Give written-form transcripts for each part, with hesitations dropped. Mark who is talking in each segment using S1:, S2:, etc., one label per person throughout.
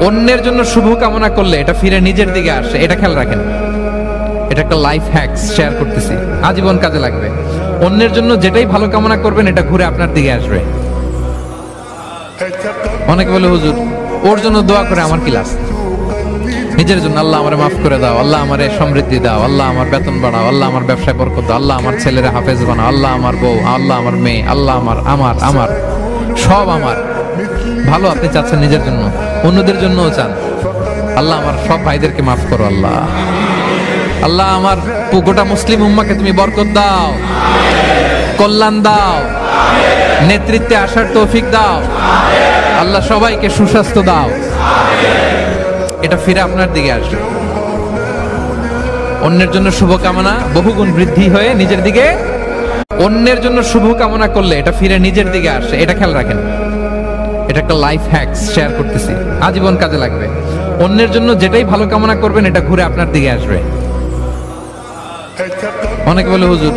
S1: অন্যের জন্য শুভ কামনা করলে এটা ফিরে নিজের দিকে আসে, এটা খেয়াল রাখেন। এটা একটা লাইফ হ্যাকস শেয়ার করতেছি, আজীবন কাজে লাগবে। অন্যের জন্য যেটাই ভালো কামনা করবেন এটা ঘুরে আপনার দিকে আসবে। অনেকে বলে হুজুর ওর জন্য দোয়া করে আমার কি লাভ? নিজের জন্য আল্লাহ আমারে মাফ করে দাও, আল্লাহ আমারে সমৃদ্ধি দাও, আল্লাহ আমার বেতন বাড়াও, আল্লাহ আমার ব্যবসায় বরকত দাও, আল্লাহ আমার ছেলেরা হাফেজ বানাও, আল্লাহ আমার বউ, আল্লাহ আমার মেয়ে, আল্লাহ আমার আমার আমার সব আমার ভালো আপনি চাচ্ছেন নিজের জন্য, অন্যদের জন্যও চান। আল্লাহ আমার সব ভাইদেরকে মাফ করো, আল্লাহ আল্লাহ আমার গোটা মুসলিম উম্মাকে তুমি বরকত দাও, কল্যাণ দাও, নেতৃত্বে আসার তৌফিক দাও, আল্লাহ সবাইকে সুস্বাস্থ্য দাও। এটা ফিরে আপনার দিকে আসবে। অন্যের জন্য শুভকামনা বহুগুণ বৃদ্ধি হয়ে নিজের দিকে, অন্যের জন্য শুভ কামনা করলে এটা ফিরে নিজের দিকে আসে, এটা খেয়াল রাখেন। এটা একটা লাইফ হ্যাকস শেয়ার করতেছি, আজীবন কাজে লাগবে। অন্যের জন্য যেটাই ভালো কামনা করবেন এটা ঘুরে আপনার দিকে আসবে। অনেকে বলে হুজুর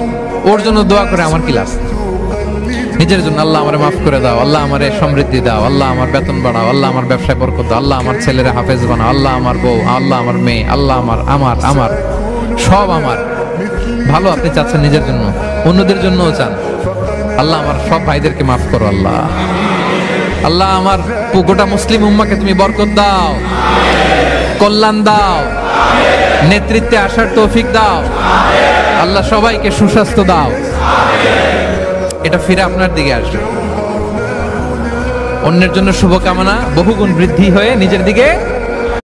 S1: ওর জন্য দোয়া করে আমার কি লাভ? নিজের জন্য আল্লাহ আমারে মাফ করে দাও, আল্লাহ আমারে সমৃদ্ধি দাও, আল্লাহ আমার বেতন বাড়াও, আল্লাহ আমার ব্যবসায় বরকত দাও, আল্লাহ আমার ছেলেরা হাফেজ বানাও, আল্লাহ আমার বউ, আল্লাহ আমার মেয়ে, আল্লাহ আমার আমার আমার সব আমার ভালো আপনি চাচ্ছেন নিজের জন্য, অন্যদের জন্যও চান। আল্লাহ আমার সব ভাইদেরকে মাফ করো, আল্লাহ আল্লাহ আমার গোটা মুসলিম উম্মাকে তুমি বরকত দাও, কল্যাণ দাও, নেতৃত্বে আসার তৌফিক দাও, আল্লাহ সবাইকে সুস্বাস্থ্য দাও। এটা ফিরে আপনার দিকে আসবে। অন্যের জন্য শুভকামনা বহুগুণ বৃদ্ধি হয়ে নিজের দিকে